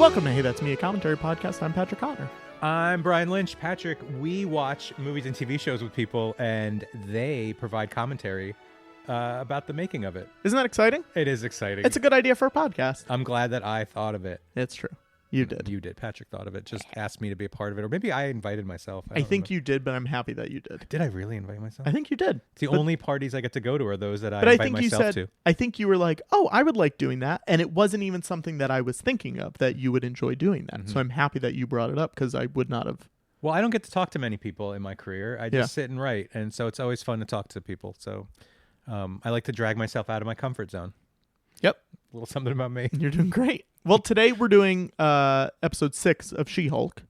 Welcome to Hey That's Me, a commentary podcast. I'm Patrick Connor. I'm Brian Lynch. Patrick, we watch movies and TV shows with people, and they provide commentary about the making of it. Isn't that exciting? It is exciting. It's a good idea for a podcast. I'm glad that I thought of it. It's true. You did. You did. Patrick thought of it. Just asked me to be a part of it. Or maybe I invited myself. I think you did, but I'm happy that you did. Did I really invite myself? I think you did. It's the only parties I get to go to are those that I But invite I think myself you said, to. I think you were like, oh, I would like doing that. And it wasn't even something that I was thinking of that you would enjoy doing that. So I'm happy that you brought it up because I would not have. Well, I don't get to talk to many people in my career. I just sit and write. And so it's always fun to talk to people. So I like to drag myself out of my comfort zone. Yep. A little something about me. You're doing great. Well, today we're doing episode 6 of She-Hulk.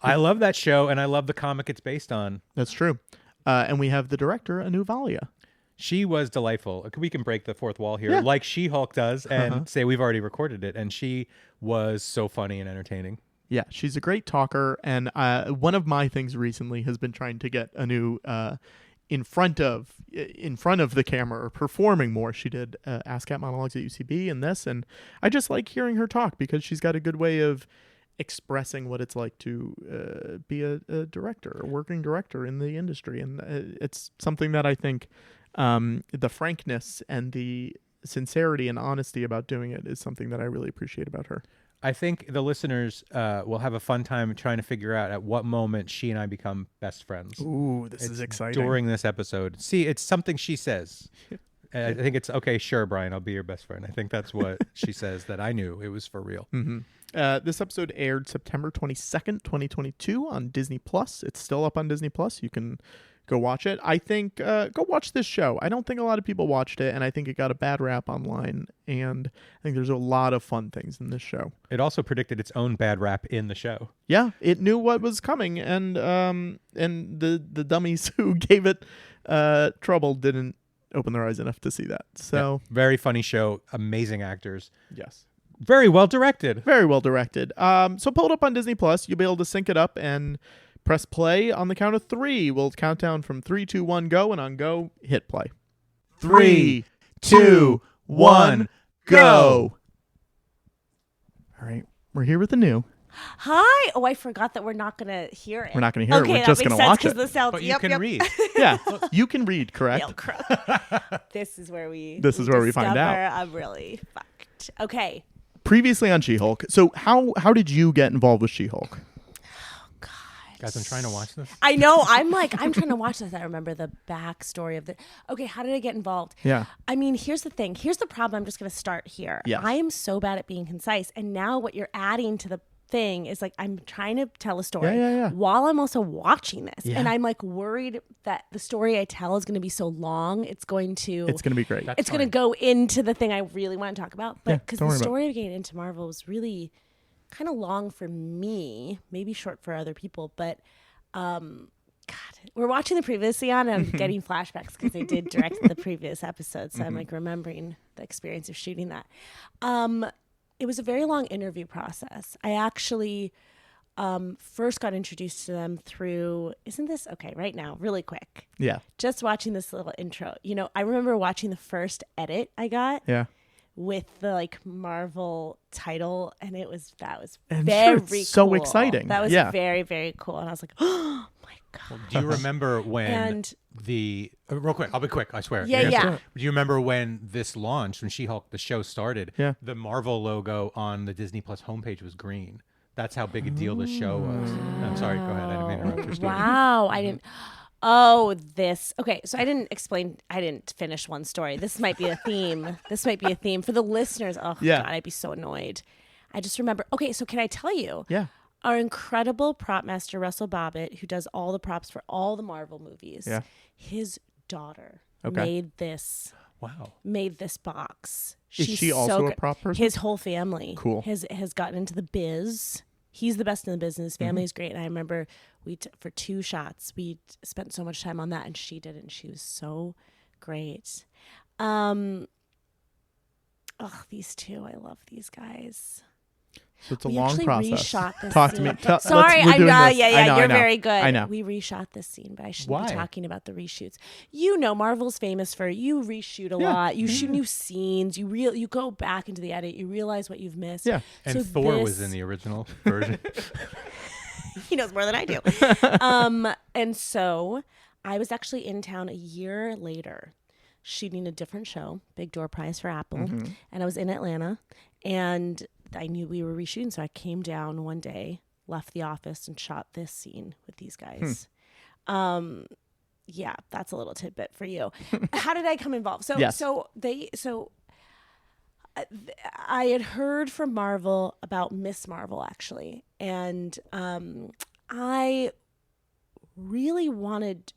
I love that show, and I love the comic it's based on. That's true. And we have the director, Anu Valia. She was delightful. We can break the fourth wall here, like She-Hulk does, and say we've already recorded it. And she was so funny and entertaining. Yeah, she's a great talker. And one of my things recently has been trying to get Anu in front of the camera or performing more. She did ASCAP monologues at UCB and this, and I just like hearing her talk because she's got a good way of expressing what it's like to be a director, a working director in the industry. And it's something that I think the frankness and the sincerity and honesty about doing it is something that I really appreciate about her. I think the listeners will have a fun time trying to figure out at what moment she and I become best friends. Ooh, this is exciting. During this episode. See, it's something she says. I think it's, okay, sure, Brian, I'll be your best friend. I think that's what she says, that I knew it was for real. Mm-hmm. This episode aired September 22nd, 2022 on Disney+. It's still up on Disney+. You can go watch it. I think go watch this show. I don't think a lot of people watched it, and I think it got a bad rap online, and I think there's a lot of fun things in this show. It also predicted its own bad rap in the show. Yeah, it knew what was coming, and the dummies who gave it trouble didn't open their eyes enough to see that. So very funny show, amazing actors. Yes. Very well directed. Very well directed. So pull it up on Disney+. You'll be able to sync it up and press play on the count of 3. We'll count down from 3, 2, 1, go, and on go, hit play. 3, 2, 1, go. All right, we're here with the new. Hi. Oh, I forgot that we're not going to hear it. We're not going to hear it. We're just going to watch it. The sounds, but you can read. Yeah, you can read, correct? This is where we find out. I'm really fucked. Okay. Previously on She-Hulk. So how did you get involved with She-Hulk? Guys, I'm trying to watch this. I know. I'm trying to watch this. I remember the backstory of the. Okay, how did I get involved? Yeah. I mean, here's the thing. Here's the problem. I'm just going to start here. Yes. I am so bad at being concise. And now what you're adding to the thing is like, I'm trying to tell a story while I'm also watching this. Yeah. And I'm like worried that the story I tell is going to be so long. It's going to be great. It's going to go into the thing I really want to talk about. But because the story of getting into Marvel was really kind of long for me, maybe short for other people, but God, we're watching the previously on and I'm getting flashbacks because they did direct the previous episode, so I'm like remembering the experience of shooting that. It was a very long interview process. I actually first got introduced to them through, isn't this okay right now, really quick, just watching this little intro. You know, I remember watching the first edit I got with the like Marvel title, and that was very cool. So exciting. That was very, very cool. And I was like, oh my God. Well, do you remember when real quick, I'll be quick, I swear. Yeah. Do you remember when this launched, when She-Hulk, the show started, the Marvel logo on the Disney Plus homepage was green? That's how big a deal the show was. I'm sorry, go ahead. I didn't mean to interrupt your story. Wow. I didn't. Oh, this. Okay, so I didn't finish one story. This might be a theme. For the listeners. Oh, God, I'd be so annoyed. I just remember. Okay, so can I tell you? Yeah. Our incredible prop master, Russell Bobbitt, who does all the props for all the Marvel movies, his daughter made this. Wow. Made this box. Is she also a prop person? His whole family. Cool. Has gotten into the biz. He's the best in the business. His family is great. And I remember for 2 shots, we spent so much time on that, and she did it, and she was so great. These two, I love these guys. So it's a we long actually process. reshot this Talk scene. to me. Sorry, we're I doing know. this. Yeah, I know, you're I know. very good. I know. We reshot this scene, but I shouldn't Why? be talking about the reshoots. You know, Marvel's famous for you reshoot a lot. You shoot new scenes. You go back into the edit. You realize what you've missed. Yeah. And So Thor was in the original version. He knows more than I do. And so I was actually in town a year later shooting a different show, Big Door Prize for Apple. And I was in Atlanta and I knew we were reshooting. So I came down one day, left the office and shot this scene with these guys. Yeah, that's a little tidbit for you. How did I come involved? So, Yes. I had heard from Marvel about Miss Marvel actually. And I really wanted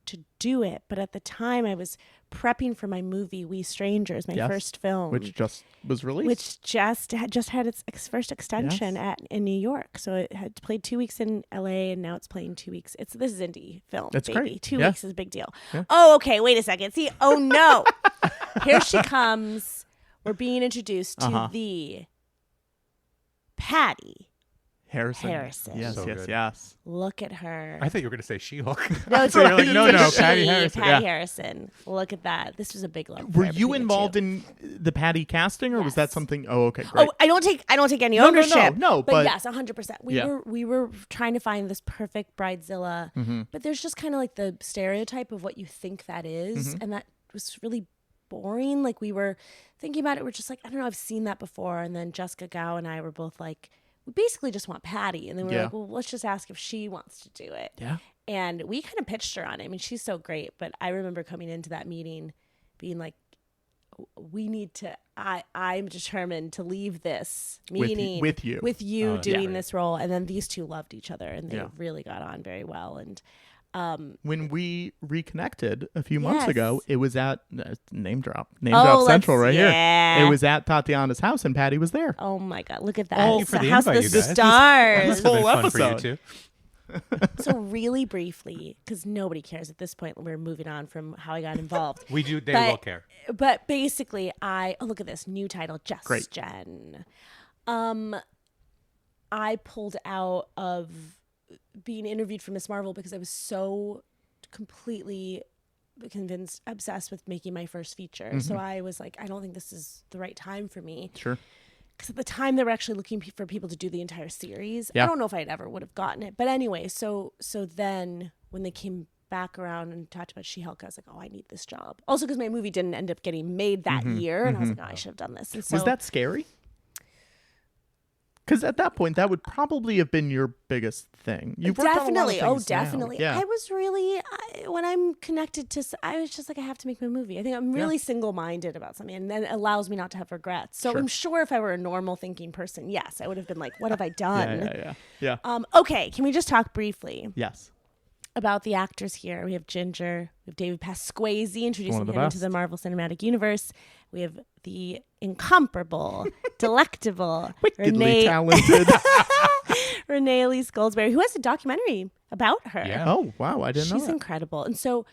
to do it, but at the time I was prepping for my movie We Strangers, my first film, which just was released, which just had its first extension in New York. So it had played 2 weeks in LA, and now it's playing 2 weeks. This is indie film. That's baby. great. 2 Yeah. weeks is a big deal. Yeah. Oh, okay. Wait a second. See, oh no, here she comes. We're being introduced to the Patty Harrison. Yes, So yes, good. yes. Look at her. I thought you were going to say She-Hulk. No, it's So you're like, no, Patty Patty Harrison. Patty Yeah. Harrison. Look at that. This was a big love. Were you involved in the Patty casting, or was that Yes. something? Oh, okay, great. Oh, I don't take any No, ownership. no, but but yes, 100%. We were trying to find this perfect bridezilla, but there's just kind of like the stereotype of what you think that is, and that was really boring. Like we were thinking about it, we're just like, I don't know, I've seen that before. And then Jessica Gao and I were both like, we basically just want Patty. And then we were like, well, let's just ask if she wants to do it. Yeah. And we kind of pitched her on it. I mean, she's so great. But I remember coming into that meeting being like, we need to, I'm determined to leave this meeting with you doing this role. And then these two loved each other and they really got on very well. And when we reconnected a few months Yes. ago, it was at name drop Central right here. It was at Tatiana's house, and Patty was there. Oh my God, look at that. Thank you It's for the the House of invite, the you guys. Stars. This whole Been fun episode. for you too. So really briefly, because nobody cares at this point, we're moving on from how I got involved. We do. They But- will care. But basically, look at this new title, Just Great. Jen. I pulled out of being interviewed for Miss Marvel because I was so completely obsessed with making my first feature. So I was like, I don't think this is the right time for me. Sure. Because at the time they were actually looking for people to do the entire series. Yeah. I don't know if I'd ever would have gotten it. But anyway, so then when they came back around and talked about She-Hulk, I was like, oh, I need this job. Also because my movie didn't end up getting made that year. And I was like, oh, I should have done this. And so, Was that scary? Because at that point, that would probably have been your biggest thing. You've worked on a lot of definitely. Oh, things now. definitely. Yeah. I was really, when I'm connected to, I was just like, I have to make my movie. I think I'm really single-minded about something, and then it allows me not to have regrets. So Sure. I'm sure if I were a normal thinking person, yes, I would have been like, what have I done? Yeah. Okay, can we just talk briefly Yes. about the actors here? We have Ginger, we have David Pasquazi introducing One of him the into best. the Marvel Cinematic Universe. We have the incomparable, delectable Wickedly talented. Renee Elise Goldsberry, who has a documentary about her. Yeah. Oh, wow. I didn't know She's that. incredible. And so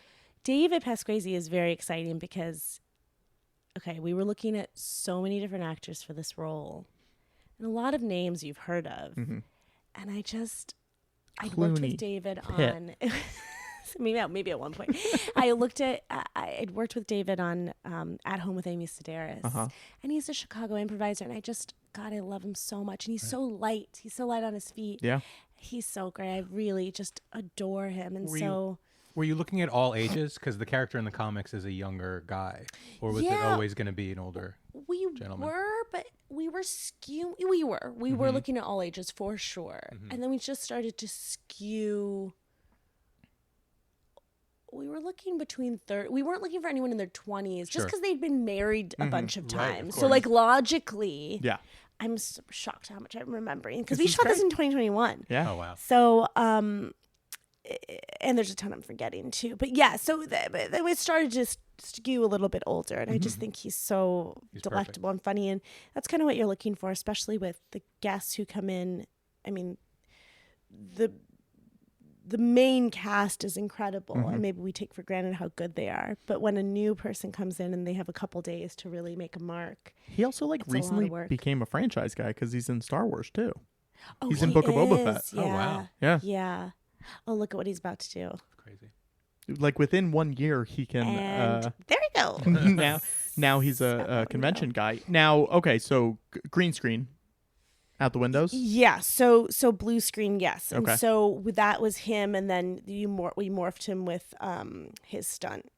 David Pasquazi is very exciting because, okay, we were looking at so many different actors for this role and a lot of names you've heard of. And I worked Clooney, with David Pitt. on, maybe at one point, I had worked with David on At Home with Amy Sedaris. And he's a Chicago improviser. And God, I love him so much. And he's so light. He's so light on his feet. Yeah. He's so great. I really just adore him. And Were you looking at all ages? Because the character in the comics is a younger guy, or was it Yeah. always going to be an older? we gentleman. were, but we were we were looking at all ages for sure. And then we just started to skew. We were looking between 30. We weren't looking for anyone in their 20s just Sure. because they'd been married a bunch of Right, of times. So course. like logically, Yeah. I'm so shocked how much I'm remembering because This we is shot this great. in 2021. Yeah. Oh wow. So, and there's a ton I'm forgetting too. But yeah, so then we started to skew a little bit older. And I just think he's so He's delectable and funny. And that's kind of what you're looking for, especially with the guests who come in. I mean, the main cast is incredible, and maybe we take for granted how good they are. But when a new person comes in and they have a couple days to really make a mark, he also recently became a franchise guy because he's in Star Wars too. Oh, he's in Book of Boba Fett. Yeah. Oh wow, yeah. Oh, look at what he's about to do. crazy. Like within 1 year, he can. And there we go. now he's a convention guy. Now, okay, so green screen. Out the windows? Yeah. So blue screen, yes. Okay. And so that was him, and then we morphed him with his stunt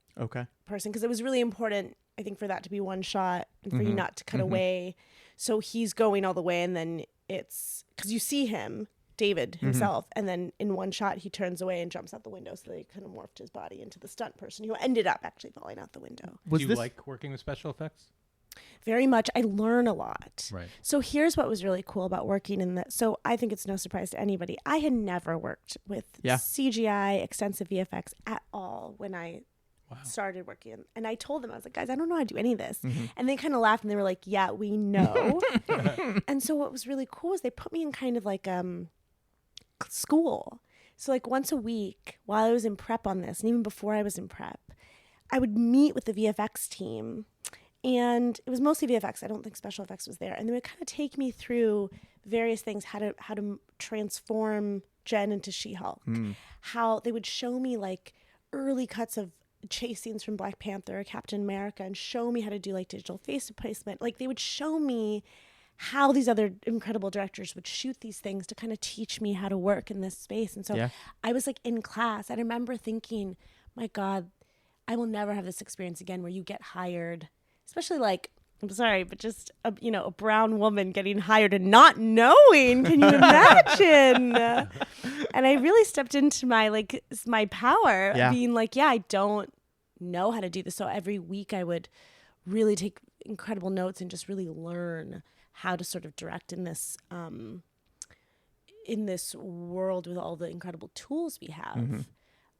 person, because it was really important, I think, for that to be one shot and for you not to cut away. So he's going all the way, and then it's because you see him, David himself, and then in one shot he turns away and jumps out the window. So they kind of morphed his body into the stunt person who ended up actually falling out the window. Do you like working with special effects? Very much. I learn a lot. Right. So here's what was really cool about working in that. So I think it's no surprise to anybody. I had never worked with CGI, extensive VFX at all when I started working. And I told them, I was like, guys, I don't know how to do any of this. And they kind of laughed and they were like, yeah, we know. And so what was really cool is they put me in kind of like school. So like once a week while I was in prep on this, and even before I was in prep, I would meet with the VFX team. And it was mostly VFX. I don't think special effects was there. And they would kind of take me through various things, how to transform Jen into She-Hulk. How they would show me like early cuts of chase scenes from Black Panther or Captain America, and show me how to do like digital face placement. Like they would show me how these other incredible directors would shoot these things to kind of teach me how to work in this space. And so I was like in class. I remember thinking, my God, I will never have this experience again where you get hired. Especially like, I'm sorry, but just a brown woman getting hired and not knowing. Can you imagine? And I really stepped into my power, being like, I don't know how to do this. So every week I would really take incredible notes and just really learn how to sort of direct in this world with all the incredible tools we have.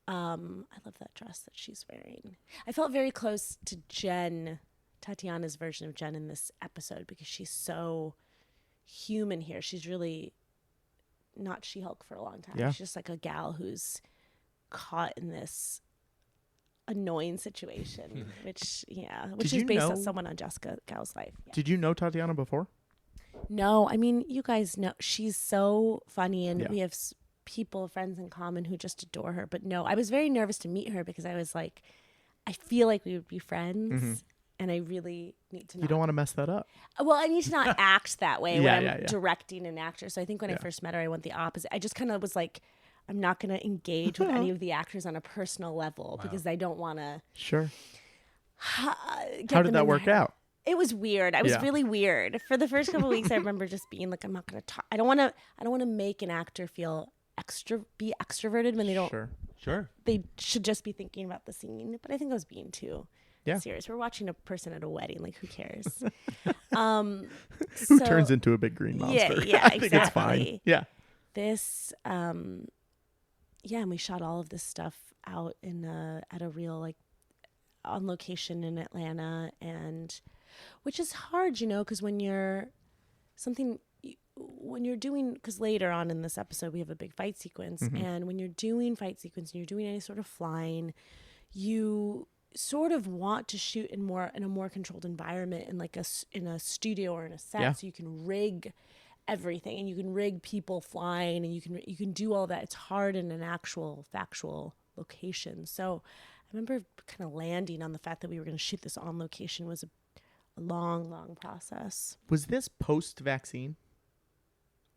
I love that dress that she's wearing. I felt very close to Tatiana's version of Jen in this episode, because she's so human here. She's really not She-Hulk for a long time. She's just like a gal who's caught in this annoying situation, which is based on someone on Jessica Gal's life. Did you know Tatiana before? No, I mean, you guys know she's so funny, and we have friends in common who just adore her. But no, I was very nervous to meet her because I was like, I feel like we would be friends. And I really need to. You don't want to mess that up. Well, I need to not act that way when I'm directing an actor. So I think when I first met her, I went the opposite. I just kind of was like, I'm not going to engage with any of the actors on a personal level because I don't want to. Sure. How did that work out? It was weird. I was really weird. For the first couple of weeks, I remember just being like, I'm not going to talk. I don't want to make an actor feel extroverted when they don't. Sure. They should just be thinking about the scene. But I think I was being too. Serious. We're watching a person at a wedding. Like, who cares? Who turns into a big green monster? Yeah, I think it's fine. Yeah. This, and we shot all of this stuff out at a real on location in Atlanta, and which is hard, because when you're doing, because later on in this episode we have a big fight sequence, and when you're doing fight sequence and you're doing any sort of flying, you sort of want to shoot in a more controlled environment in a studio or in a set, so you can rig everything and you can rig people flying and you can do all that. It's hard in an actual factual location. So I remember kind of landing on the fact that we were going to shoot this on location was a long process. Was this post-vaccine?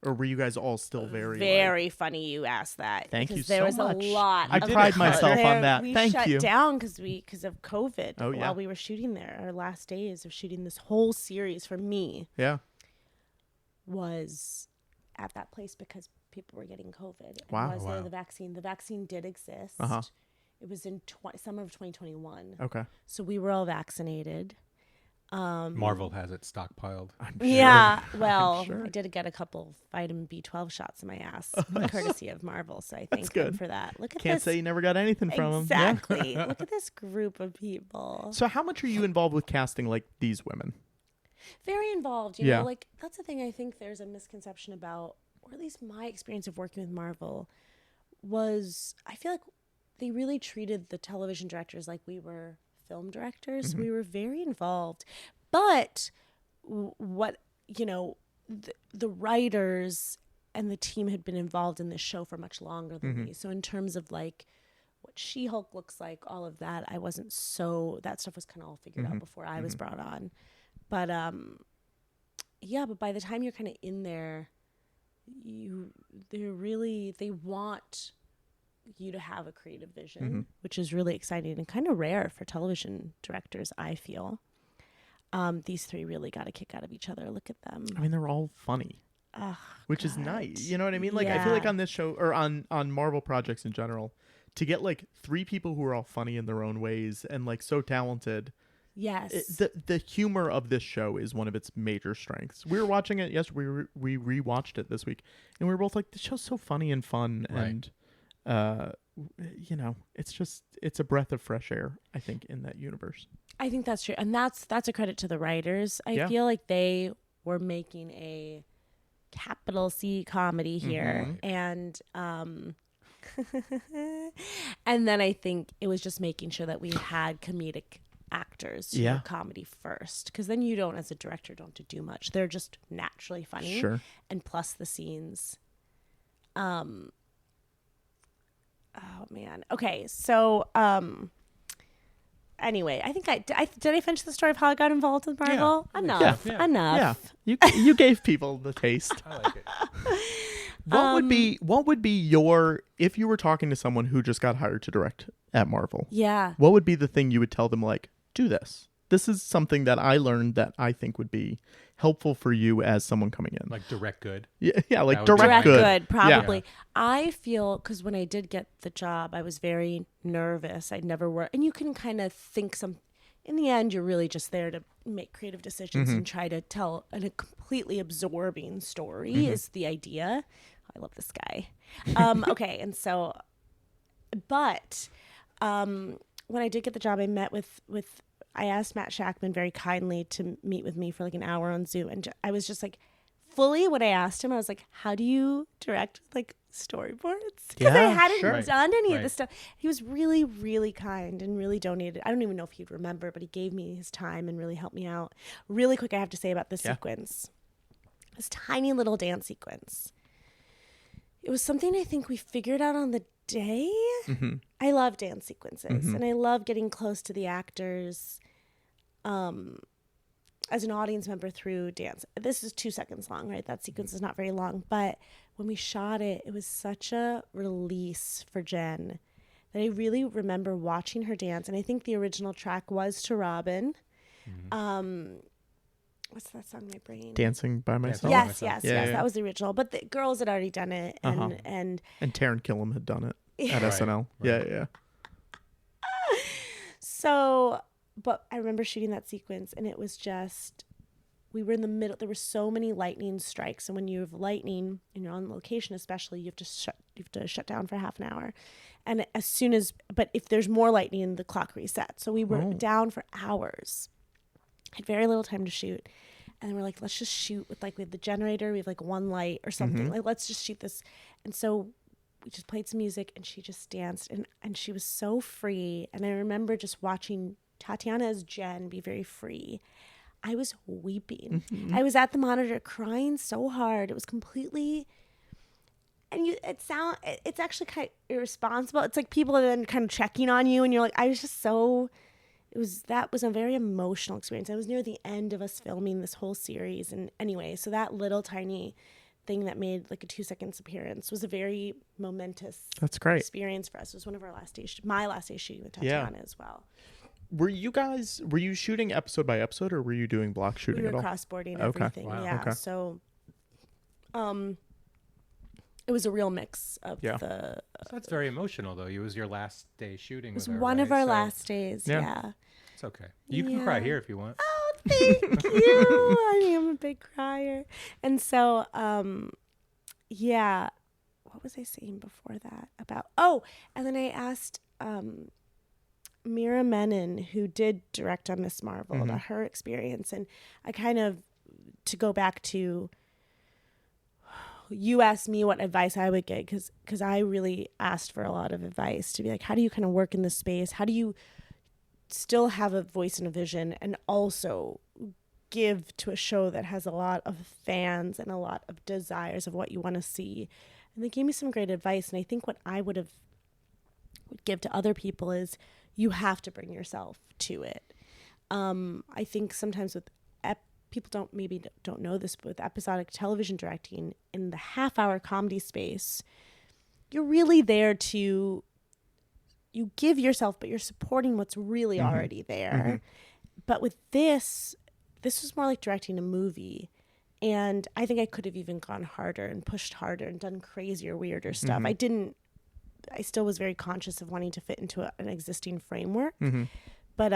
Or were you guys all still very funny you asked that? Thank you so much. There was a lot. I pride myself on that. Thank you. We shut down because of COVID while we were shooting there. Our last days of shooting this whole series for me was at that place because people were getting COVID. Wow. There the vaccine? The vaccine did exist. It was in summer of 2021. Okay. So we were all vaccinated. Marvel has it stockpiled. Sure. Yeah, well, I did get a couple vitamin B12 shots in my ass, courtesy of Marvel. So I thank them for that. Look at Can't this. say you never got anything from them. Exactly. Look at this group of people. So how much are you involved with casting these women? Very involved. You know, that's the thing I think there's a misconception about, or at least my experience of working with Marvel I feel like they really treated the television directors like we were film directors. Mm-hmm. We were very involved. But what, the writers and the team had been involved in this show for much longer than me. So in terms of like what She-Hulk looks like, all of that, that stuff was kind of all figured out before I was brought on. But but by the time you're kind of in there, they want you to have a creative vision, which is really exciting and kind of rare for television directors, I feel. These three really got a kick out of each other. Look at them. I mean, they're all funny, which is nice. You know what I mean? Like, I feel like on this show or on Marvel projects in general, to get like three people who are all funny in their own ways and like so talented. Yes. The humor of this show is one of its major strengths. We were watching it yesterday. We rewatched it this week, and we were both like, "The show's so funny and fun," right. And it's a breath of fresh air, I think, in that universe. I think that's true, and that's a credit to the writers. I feel like they were making a capital C comedy here, and and then I think it was just making sure that we had comedic actors to do comedy first, because then you don't, as a director, don't have to do much. They're just naturally funny, and plus the scenes. Oh man. Okay, so anyway, I think did I finish the story of how I got involved with Marvel? Yeah. Enough. Yeah. You gave people the taste. I like it. What would be your, if you were talking to someone who just got hired to direct at Marvel? Yeah. What would be the thing you would tell them, like, do this? This is something that I learned that I think would be helpful for you as someone coming in. Like direct good. Yeah, like That would be direct good. Probably. Yeah. I feel, because when I did get the job, I was very nervous. I'd never worked, and you can kind of think in the end, you're really just there to make creative decisions and try to tell a completely absorbing story is the idea. I love this guy. Okay, and so, but when I did get the job, I met with I asked Matt Shackman very kindly to meet with me for like an hour on Zoom, and I was just like, fully what I asked him, I was like, how do you direct like storyboards? Because I hadn't done any of this stuff. He was really, really kind and really donated. I don't even know if he'd remember, but he gave me his time and really helped me out. Really quick, I have to say about this sequence. This tiny little dance sequence. It was something I think we figured out on the day. I love dance sequences, and I love getting close to the actors as an audience member through dance. This is 2 seconds long, right? That sequence is not very long, but when we shot it, it was such a release for Jen that I really remember watching her dance. And I think the original track was to Robin. What's that song in my brain? Dancing by Myself. Yes. That was the original. But the girls had already done it, and Taron Killam had done it at SNL. Right. Yeah. So, but I remember shooting that sequence, and it was just, we were in the middle. There were so many lightning strikes, and when you have lightning and you're on location, especially, you have to shut down for half an hour. And but if there's more lightning, the clock resets. So we were down for hours. Had very little time to shoot, and then we're like, let's just shoot with, like, we have the generator, we have like one light or something, like, let's just shoot this. And so we just played some music, and she just danced, and she was so free. And I remember just watching Tatiana as Jen be very free. I was weeping. I was at the monitor crying so hard. It was completely, and it's actually kind of irresponsible. It's like people are then kind of checking on you, and you're like, I was just so. That was a very emotional experience. I was near the end of us filming this whole series. And anyway, so that little tiny thing that made like a 2 seconds appearance was a very momentous experience for us. It was one of our my last day shooting with Tatiana as well. Were you shooting episode by episode, or were you doing block shooting at all? We were cross-boarding everything. Wow. Yeah. Okay. So it was a real mix of the. So that's very emotional, though. It was your last day shooting with her. It was one of our last days. Yeah. It's okay. You can cry here if you want. Oh, thank you. I am a big crier. And so, what was I saying before that about? Oh, and then I asked Mira Menon, who did direct on Miss Marvel, about her experience. And I kind of, to go back to you asked me what advice I would get, because I really asked for a lot of advice to be like, how do you kind of work in this space? How do you still have a voice and a vision and also give to a show that has a lot of fans and a lot of desires of what you want to see? And they gave me some great advice. And I think what I would give to other people is you have to bring yourself to it. I think sometimes with people don't know this, but with episodic television directing in the half-hour comedy space, you're really there to, you give yourself, but you're supporting what's really already there. But with this was more like directing a movie. And I think I could have even gone harder and pushed harder and done crazier, weirder stuff. I still was very conscious of wanting to fit into an existing framework. But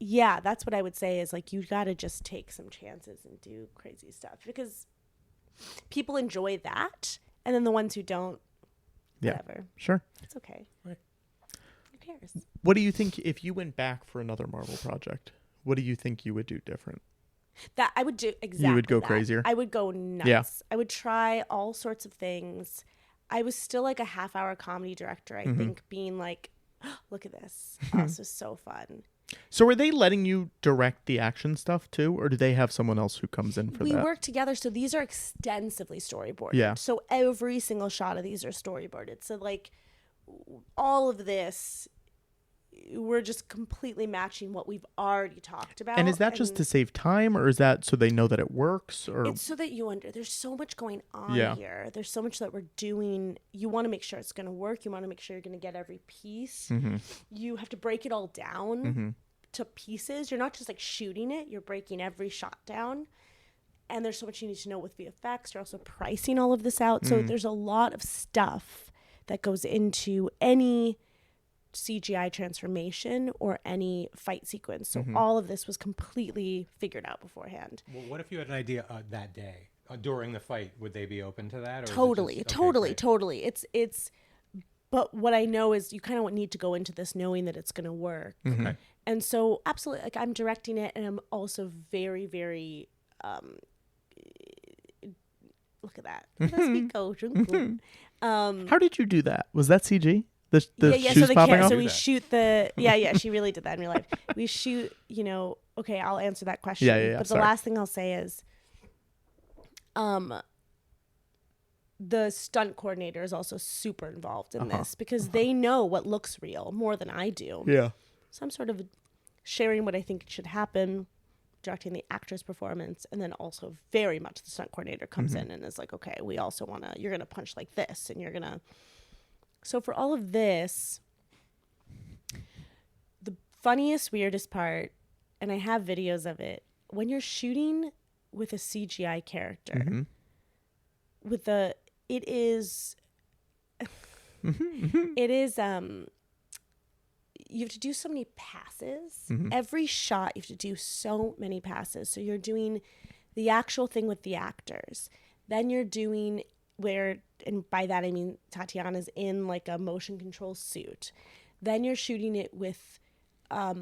yeah, that's what I would say is like, you got to just take some chances and do crazy stuff, because people enjoy that. And then the ones who don't, whatever. Sure. It's okay. Right. Who cares? What do you think if you went back for another Marvel project? What do you think you would do different? That I would do exactly. You would go that. crazier? I would go nuts. Yeah. I would try all sorts of things. I was still like a half-hour comedy director, I think, being like, oh, look at this. Oh, this was so fun. So are they letting you direct the action stuff too, or do they have someone else who comes in for that? We work together, so these are extensively storyboarded. Yeah. So every single shot of these are storyboarded. So like all of this, we're just completely matching what we've already talked about. And is that just to save time, or is that so they know that it works? Or it's so that there's so much going on here. There's so much that we're doing. You want to make sure it's going to work. You want to make sure you're going to get every piece. You have to break it all down to pieces. You're not just like shooting it. You're breaking every shot down. And there's so much you need to know with VFX. You're also pricing all of this out. So there's a lot of stuff that goes into any CGI transformation or any fight sequence. So all of this was completely figured out beforehand. Well, what if you had an idea that day during the fight? Would they be open to that? Or Totally. It's. But what I know is you kind of need to go into this knowing that it's going to work. Okay. And so absolutely, like I'm directing it, and I'm also very, very. Look at that. Let's be coach. How did you do that? Was that CG? The shoes so popping off? So we shoot the she really did that in real life. We shoot, okay, I'll answer that question. But the last thing I'll say is the stunt coordinator is also super involved in this, because they know what looks real more than I do. Yeah. So I'm sort of sharing what I think should happen, directing the actor's performance, and then also very much the stunt coordinator comes in and is like, okay, we also you're going to punch like this, and you're going to. So for all of this, the funniest, weirdest part, and I have videos of it, when you're shooting with a CGI character, it is, you have to do so many passes. Every shot, you have to do so many passes. So you're doing the actual thing with the actors. Then you're doing and by that I mean Tatiana's in like a motion control suit. Then you're shooting it with a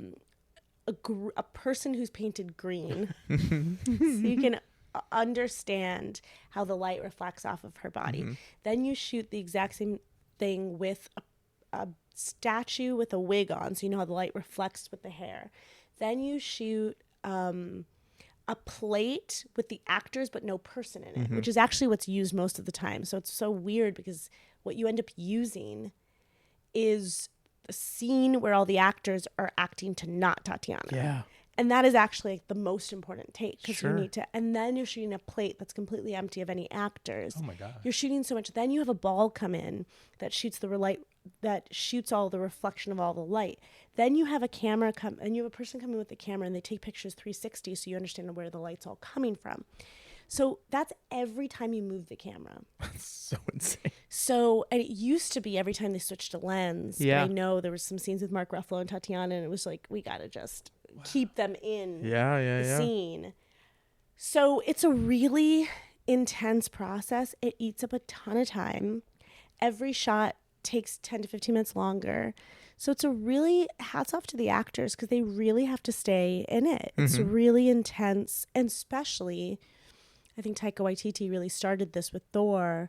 person who's painted green, so you can understand how the light reflects off of her body. Then you shoot the exact same thing with a statue with a wig on, so you know how the light reflects with the hair. Then you shoot a plate with the actors but no person in it, which is actually what's used most of the time. So it's so weird, because what you end up using is a scene where all the actors are acting to not Tatiana. Yeah. And that is actually like the most important take, because Sure. you need to, and then you're shooting a plate that's completely empty of any actors. Oh my God. You're shooting so much. Then you have a ball come in that shoots all the reflection of all the light. Then you have a camera come, and you have a person coming with the camera, and they take pictures 360, so you understand where the light's all coming from. So that's every time you move the camera. That's so insane. So, and it used to be every time they switched a lens. Yeah. But I know there was some scenes with Mark Ruffalo and Tatiana, and it was like, we got to just keep them in the scene. So it's a really intense process. It eats up a ton of time. Every shot takes 10 to 15 minutes longer. So it's a really hats off to the actors, because they really have to stay in it. It's really intense. And especially, I think Taika Waititi really started this with Thor.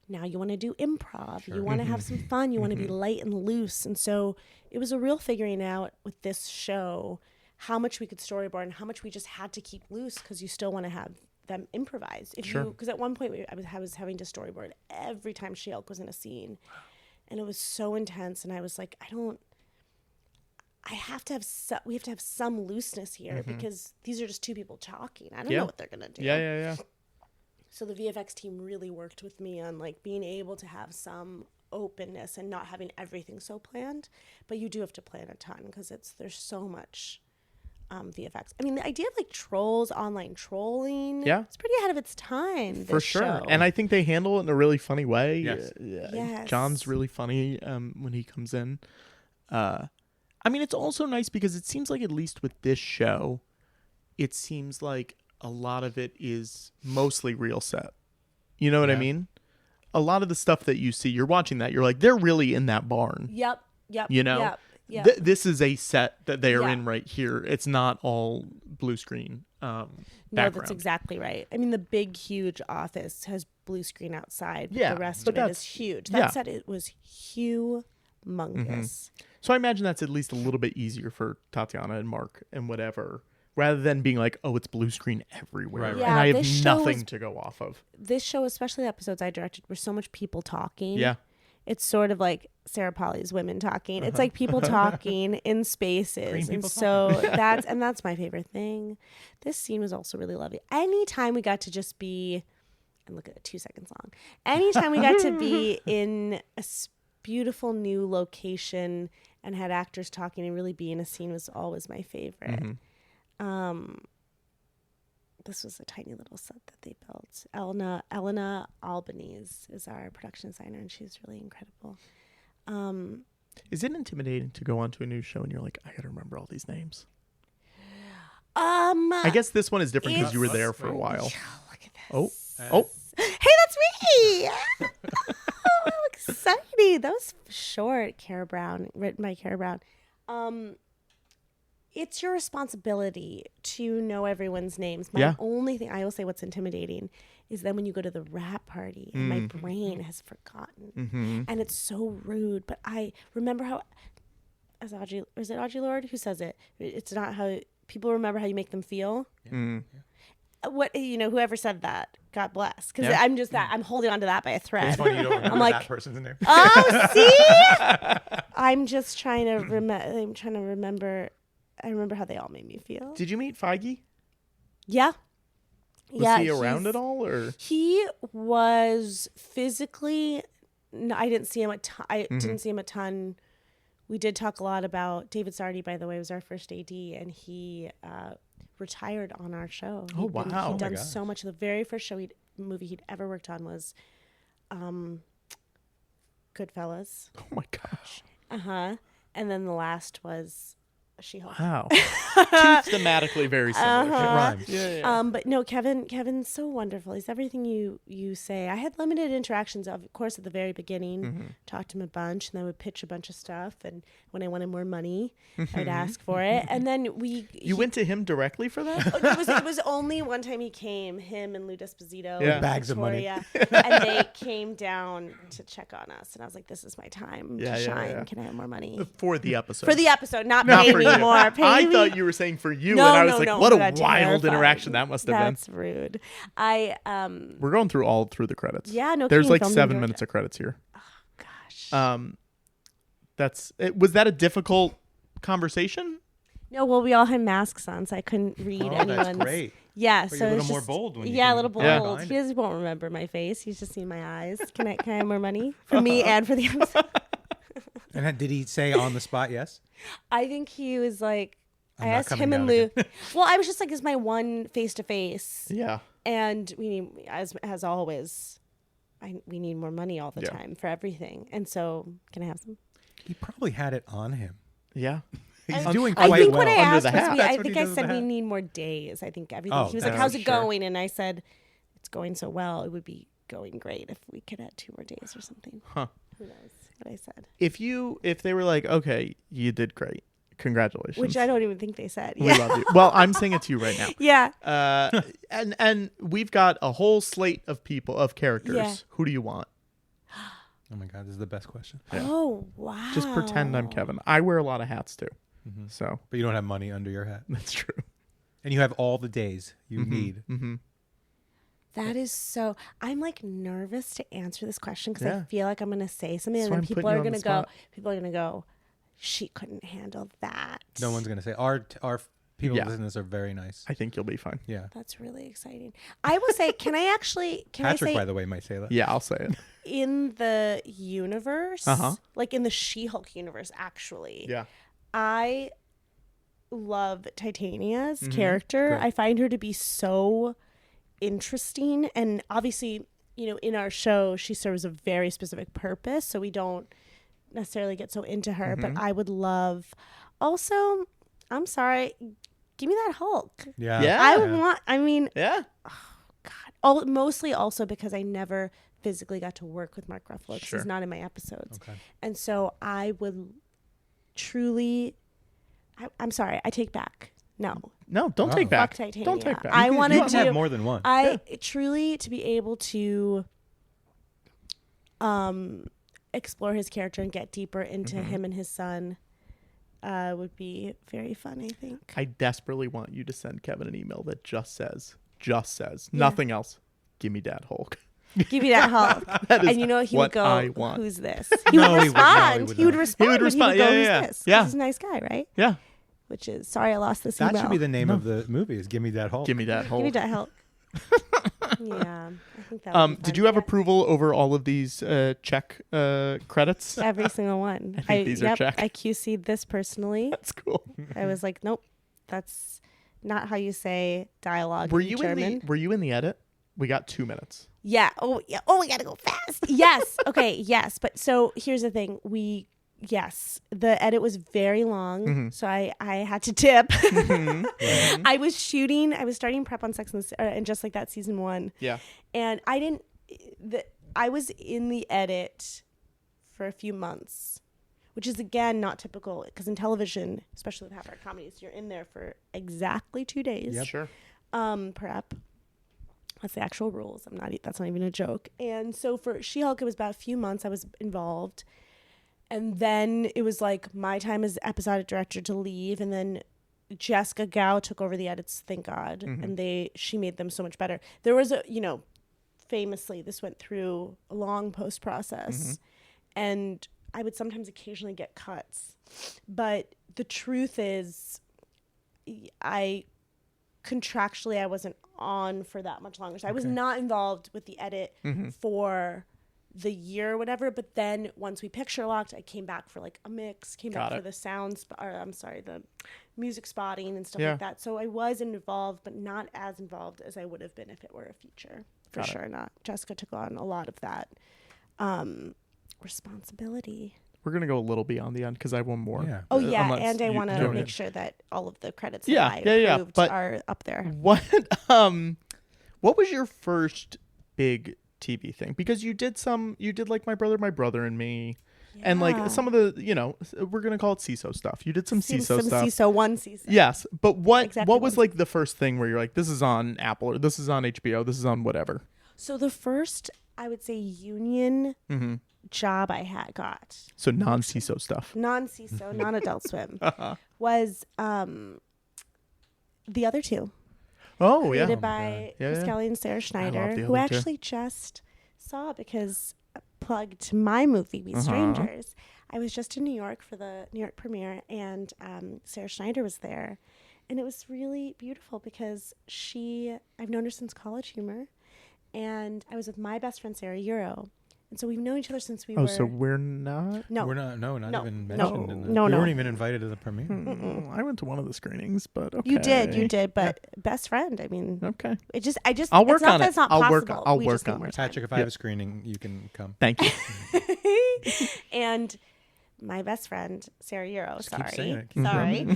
Now you want to do improv. Sure. You want to have some fun. You want to be light and loose. And so it was a real figuring out with this show how much we could storyboard and how much we just had to keep loose because you still want to have them improvise. Because at one point I was having to storyboard every time She-Hulk was in a scene. And it was so intense. And I was like, we have to have some looseness here because these are just two people talking. I don't know what they're going to do. Yeah. So the VFX team really worked with me on like being able to have some openness and not having everything so planned, but you do have to plan a ton because there's so much VFX. I mean, the idea of like trolls, online trolling, it's pretty ahead of its time. For sure. Show. And I think they handle it in a really funny way. Yes. John's really funny when he comes in. I mean, it's also nice because it seems like at least with this show, it seems like a lot of it is mostly real set. You know what I mean? A lot of the stuff that you see, you're watching that, you're like, they're really in that barn. Yep. You know? Yep. This is a set that they are in right here. It's not all blue screen background. No, that's exactly right. I mean, the big, huge office has blue screen outside, but the rest of it is huge. That set, it was humongous. So I imagine that's at least a little bit easier for Tatiana and Mark and whatever, rather than being like, oh, it's blue screen everywhere. Right. And I have nothing to go off of. This show, especially the episodes I directed, were so much people talking. Yeah. It's sort of like Sarah Polley's Women Talking. It's like people talking in spaces. And so that's my favorite thing. This scene was also really lovely. Anytime we got to just be, and look at it, 2 seconds long. Anytime we got to be in a beautiful new location and had actors talking and really be in a scene was always my favorite. This was a tiny little set that they built. Elena Albanese is our production designer, and she's really incredible. Is it intimidating to go onto a new show and you're like, I got to remember all these names? I guess this one is different because you were there for a while. Look at this. Oh. Hey, that's me! Oh, exciting. That was short, Kara Brown, written by Kara Brown. It's your responsibility to know everyone's names. My only thing, I will say what's intimidating, is then when you go to the wrap party and my brain has forgotten. And it's so rude. But I remember how, is it Audre Lorde who says it? It's not how, people remember how you make them feel. What, whoever said that, God bless. Because I'm just I'm holding on to that by a thread. It's funny you don't remember I'm like, that person's name. Oh, see? I'm just trying to remember. I remember how they all made me feel. Did you meet Feige? Yeah. Was he around at all, or? He was physically. No, I didn't see him didn't see him a ton. We did talk a lot about David Sardi. By the way, was our first AD, and he retired on our show. Oh wow! He'd done so much. The very first movie he'd ever worked on was Goodfellas. Oh my gosh! And then the last was She-Hulk. Wow. Two thematically very similar. It rhymes. Yeah. But no, Kevin's so wonderful. He's everything you say. I had limited interactions, of course, at the very beginning. Talked to him a bunch, and then I would pitch a bunch of stuff. And when I wanted more money, I would ask for it. And then he went to him directly for that? It was only one time he came, him and Lou Desposito. Yeah. Bags of money. And they came down to check on us. And I was like, this is my time to shine. Yeah. Can I have more money? For the episode. For the episode, not pay me more. I thought you were saying for you, and I was like, what a wild interaction that must have been. That's rude. We're going through the credits. Yeah, no. There's like 7 minutes of credits here. Oh gosh. Was that a difficult conversation? No, well, we all had masks on, so I couldn't read anyone's. That's great. Yeah, but so you're a it's little more bold when you a little bold. Yeah. He just won't remember my face. He's just seen my eyes. Can I have more money for me and for the episode? And did he say on the spot yes? I think he was like, I asked him and Lou. Well, I was just like, "Is my one face to face?" Yeah. And we need, as always, we need more money all the time for everything. And so, can I have some? He probably had it on him. Yeah. He's doing quite well. I think well. what I asked was, I think I said we need more days. I think everything. He was like, "How's it going?" And I said, "It's going so well. It would be going great if we could add 2 more days or something." Huh. Who knows what I said? If they were like, "Okay, you did great. Congratulations. Which I don't even think they said. We love you. Well, I'm saying it to you right now. Yeah. And we've got a whole slate of characters. Yeah. Who do you want? Oh my God, this is the best question. Yeah. Oh, wow. Just pretend I'm Kevin. I wear a lot of hats too. Mm-hmm. So, but you don't have money under your hat. That's true. And you have all the days you need. Mm-hmm. That is so. I'm like nervous to answer this question because Yeah. I feel like I'm going to say something That's and why then I'm people putting are you on going the to go. spot. People are going to go. She couldn't handle that. No one's gonna say our people Yeah. listening to this are very nice. I think you'll be fine. Yeah. That's really exciting. I will say, can I Patrick, say by the way, might say that. Yeah, I'll say it. in the universe, Uh-huh. like in the She-Hulk universe, actually, Yeah. I love Titania's Mhm. character. Great. I find her to be so interesting. And obviously, in our show, she serves a very specific purpose. So we don't necessarily get so into her. But I would love also, I'm sorry, give me that Hulk. Yeah. Yeah. I would want, Yeah. God, mostly also because I never physically got to work with Mark Ruffalo because Sure. he's not in my episodes. Okay. And so I would truly, I'm sorry, I take back. No. No, don't Oh. take back. Fuck Titania. Don't take back. I You wanted can to have more than one. I truly to be able to explore his character and get deeper into him and his son would be very fun, I think. I desperately want you to send Kevin an email that just says, nothing else. Give me Dad Hulk. Give me that Hulk. That is And he would what go, I want. who's this? He No, would he would- no, he respond. would He would not. respond. He would but respond. He would go, Yeah, who's yeah, this? yeah. He's a nice guy, right? Yeah. Which is, sorry, I lost this That email. should be the name of the movie. Is Give Me That Hulk. Give me that Give Hulk. me that Hulk. Yeah. I think that would be Did fun. you have Yeah. approval over all of these check credits? Every single one. I think these are checked. I QC'd this personally. That's cool. I was like, nope, that's not how you say dialogue Were in you German. Were you in the edit? We got 2 minutes. Yeah. Oh, yeah. Oh, we got to go fast. Yes. Okay. Yes. But so here's the thing. Yes, the edit was very long. So I had to tip. I was starting prep on Sex and Just Like That season 1. Yeah. And I was in the edit for a few months, which is again not typical because in television, especially with half-hour comedies, you're in there for exactly 2 days. Yep. Sure. Prep. That's the actual rules. That's not even a joke. And so for She-Hulk, it was about a few months I was involved. And then it was like my time as episodic director to leave. And then Jessica Gao took over the edits, thank God. And she made them so much better. There was famously, this went through a long post process. And I would sometimes occasionally get cuts. But the truth is, contractually, I wasn't on for that much longer. So I was not involved with the edit for the year or whatever. But then once we picture locked, I came back for like a mix, back for the the music spotting and stuff like that. So I was involved, but not as involved as I would have been if it were a feature. For sure not. Jessica took on a lot of that responsibility. We're going to go a little beyond the end because I have one more. Yeah. Oh, yeah. Unless And I you want to don't make have- sure that all of the credits Yeah, that I approved but are up there. What was your first big TV thing? Because you did like My Brother and Me, and like some of the, we're gonna call it CISO stuff. You did some CISO stuff. CISO 1 season. Yes, but what Exactly was like the first thing where you're like, this is on Apple or this is on HBO, this is on whatever? So the first, I would say, union job I got, So non-CISO stuff. non-CISO, non-Adult Swim, was The Other Two. Oh yeah. Created by Chris Kelly and Sarah Schneider, The who Other Two. actually just saw, because plugged to my movie, We Strangers. I was just in New York for the New York premiere, and Sarah Schneider was there. And it was really beautiful because I've known her since College Humor, and I was with my best friend, Sarah Euro. And so we've known each other since we were... Oh, so we're not? No. We're not. No, not No. even No. mentioned in the. No, we no. weren't even invited to the premiere. I went to one of the screenings, but okay. You did, but best friend. I mean, Okay. I'll work it's not on that it. it's not I'll possible. work We just on need more it. time. Patrick, if I have a screening, you can come. Thank you. And my best friend Sarah Euro, Keep saying it. sorry,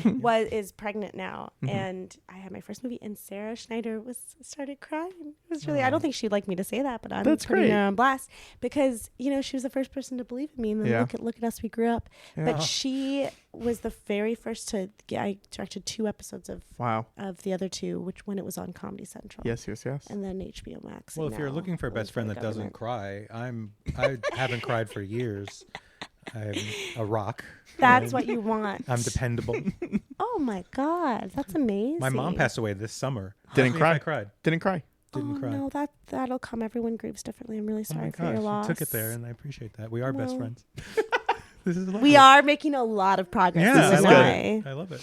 is pregnant now, and I had my first movie, and Sarah Schneider started crying. It was really I don't think she'd like me to say that, but I'm putting her on blast because she was the first person to believe in me, and then look at us, we grew up. Yeah. But she was the very first I directed 2 episodes of the other 2, when it was on Comedy Central. Yes, and then HBO Max. Well, if you're looking for a best friend that doesn't cry, I haven't cried for years. I'm a rock. That's what you want. I'm dependable. Oh my God, that's amazing. My mom passed away this summer. Didn't cry. I cried. Didn't cry. Didn't cry. No, that'll come. Everyone grieves differently. I'm really sorry for your loss. You took it there, and I appreciate that. We are best friends. This is we are making a lot of progress. Yeah, I love it.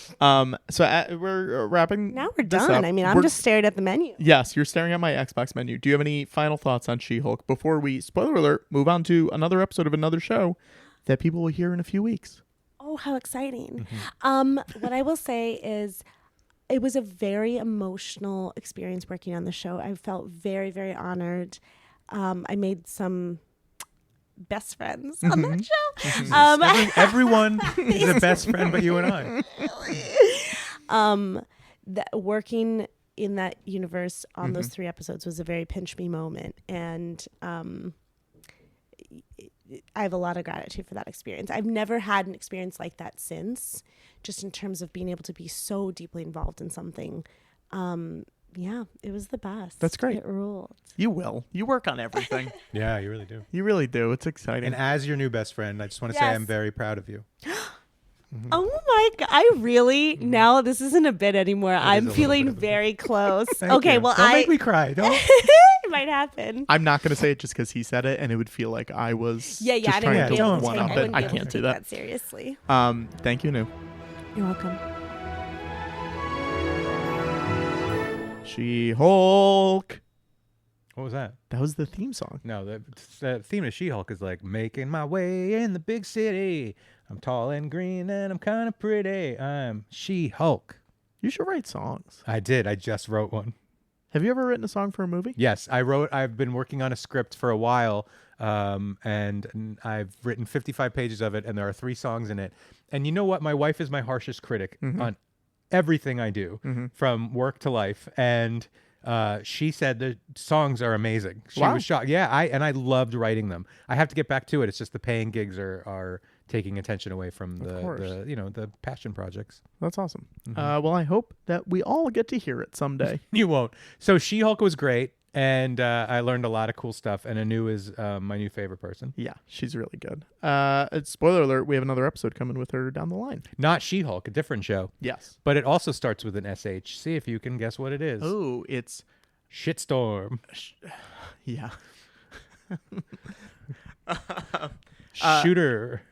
So we're wrapping. Now we're done. I mean, I'm just staring at the menu. Yes, you're staring at my Xbox menu. Do you have any final thoughts on She-Hulk before we, spoiler alert, move on to another episode of another show that people will hear in a few weeks? Oh, how exciting! What I will say is, it was a very emotional experience working on the show. I felt very, very honored. I made some best friends on that show. Everyone is a best friend but you and I. Working in that universe on those 3 episodes was a very pinch me moment, and I have a lot of gratitude for that experience. I've never had an experience like that since, just in terms of being able to be so deeply involved in something. Yeah, it was the best. That's great. It ruled. You will. You work on everything. Yeah, you really do. You really do. It's exciting. And as your new best friend, I just want to say I'm very proud of you. Oh my God. I really, now this isn't a bit anymore. I'm feeling very close. Okay, you. well, Don't make me cry. Don't. It might happen. I'm not going to say it just because he said it, and it would feel like I was just trying to one up it. I can't do that. Seriously. Thank you, Anu. You're welcome. She-Hulk. What was that? That was the theme song. No, the theme of She-Hulk is like, making my way in the big city. I'm tall and green and I'm kind of pretty. I'm She-Hulk. You should write songs. I did. I just wrote one. Have you ever written a song for a movie? Yes, I've been working on a script for a while, and I've written 55 pages of it, and there are 3 songs in it. And you know what? My wife is my harshest critic on everything I do, from work to life. And she said the songs are amazing. She was shocked. Yeah, I loved writing them. I have to get back to it. It's just the paying gigs are taking attention away from the passion projects. That's awesome. Well, I hope that we all get to hear it someday. You won't. So She-Hulk was great, and I learned a lot of cool stuff, and Anu is my new favorite person. Yeah, she's really good. Spoiler alert, we have another episode coming with her down the line. Not She-Hulk, a different show. Yes. But it also starts with an SH. See if you can guess what it is. Oh, it's... Shitstorm. Yeah. Shooter.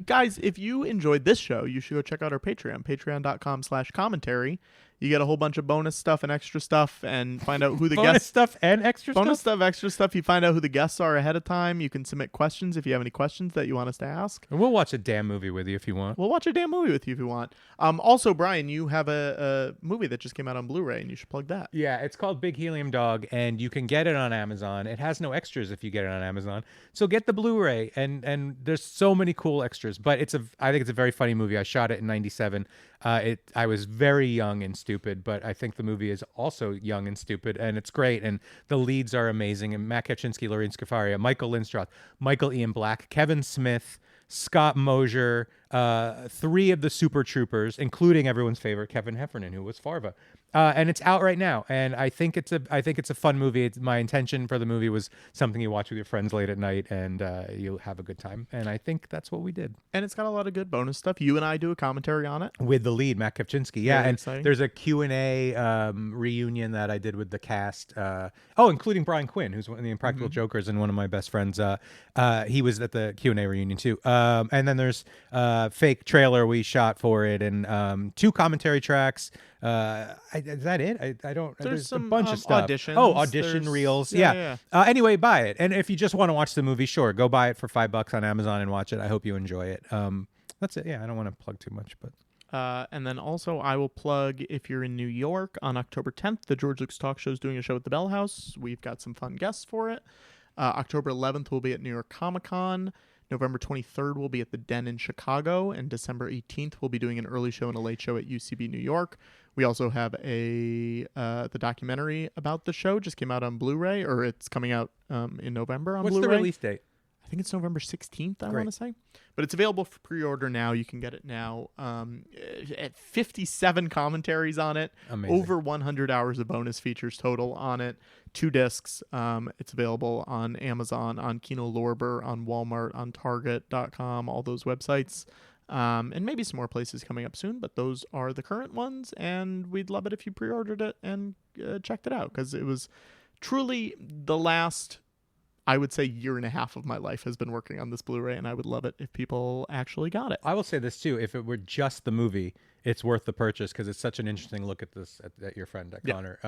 Guys, if you enjoyed this show, you should go check out our Patreon, patreon.com/commentary. You get a whole bunch of bonus stuff and extra stuff, and find out who the bonus guests... stuff and extra bonus stuff? Extra stuff. You find out who the guests are ahead of time. You can submit questions if you have any questions that you want us to ask. And we'll watch a damn movie with you if you want. We'll watch a damn movie with you if you want. Also, Brian, you have a movie that just came out on Blu-ray, and you should plug that. Yeah, it's called Big Helium Dog, and you can get it on Amazon. It has no extras if you get it on Amazon. So get the Blu-ray, and there's so many cool extras. But I think it's a very funny movie. I shot it in '97. I was very young and stupid, but I think the movie is also young and stupid, and it's great. And the leads are amazing. And Matt Kaczynski, Lorraine Scafaria, Michael Lindstroth, Michael Ian Black, Kevin Smith, Scott Mosier, 3 of the Super Troopers, including everyone's favorite Kevin Heffernan, who was Farva. And it's out right now, and I think it's a fun movie. My intention for the movie was something you watch with your friends late at night, and you'll have a good time. And I think that's what we did. And it's got a lot of good bonus stuff. You and I do a commentary on it with the lead, Matt Kaczynski. Yeah, very and exciting. There's a Q&A reunion that I did with the cast. Including Brian Quinn, who's one of the Impractical Jokers and one of my best friends. He was at the Q&A reunion too. And then there's fake trailer we shot for it, and 2 commentary tracks. Is that it? I don't. There's a bunch of stuff. Auditions. Oh, audition reels. Yeah. Anyway, buy it. And if you just want to watch the movie, sure, go buy it for $5 on Amazon and watch it. I hope you enjoy it. That's it. Yeah, I don't want to plug too much, but. And then also I will plug, if you're in New York on October 10th, the George Lucas Talk Show is doing a show at the Bell House. We've got some fun guests for it. October 11th we'll be at New York Comic Con. November 23rd, we'll be at the Den in Chicago, and December 18th, we'll be doing an early show and a late show at UCB New York. We also have the documentary about the show just came out on Blu-ray, or it's coming out in November on What's Blu-ray. the release date? I think it's November 16th, I Great. want to say. But it's available for pre-order now. You can get it now. At 57 commentaries on it. Amazing. Over 100 hours of bonus features total on it. 2 discs. It's available on Amazon, on Kino Lorber, on Walmart, on Target.com, all those websites. And maybe some more places coming up soon, but those are the current ones. And we'd love it if you pre-ordered it and checked it out, because it was truly the last, I would say, year and a half of my life has been working on this Blu-ray, and I would love it if people actually got it. I will say this too: if it were just the movie, it's worth the purchase because it's such an interesting look at this at your friend at Connor.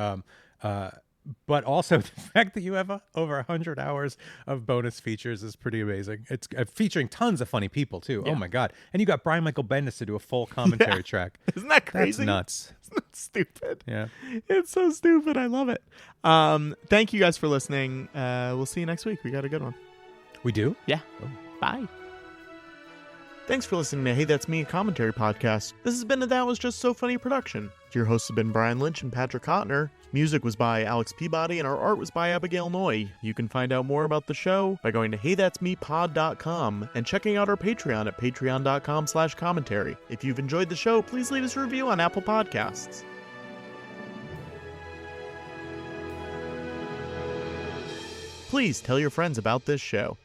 But also the fact that you have over 100 hours of bonus features is pretty amazing. It's featuring tons of funny people too. Yeah. Oh my god! And you got Brian Michael Bendis to do a full commentary track. Isn't that crazy? That's nuts. Isn't that stupid? Yeah. It's so stupid. I love it. Thank you guys for listening. We'll see you next week. We got a good one. We do? Yeah. Oh. Bye. Thanks for listening to Hey That's Me, a commentary podcast. This has been a That Was Just So Funny production. Your hosts have been Brian Lynch and Patrick Hotner. Music was by Alex Peabody, and our art was by Abigail Noy. You can find out more about the show by going to heythat'smepod.com and checking out our Patreon at patreon.com/commentary. If you've enjoyed the show, please leave us a review on Apple Podcasts. Please tell your friends about this show.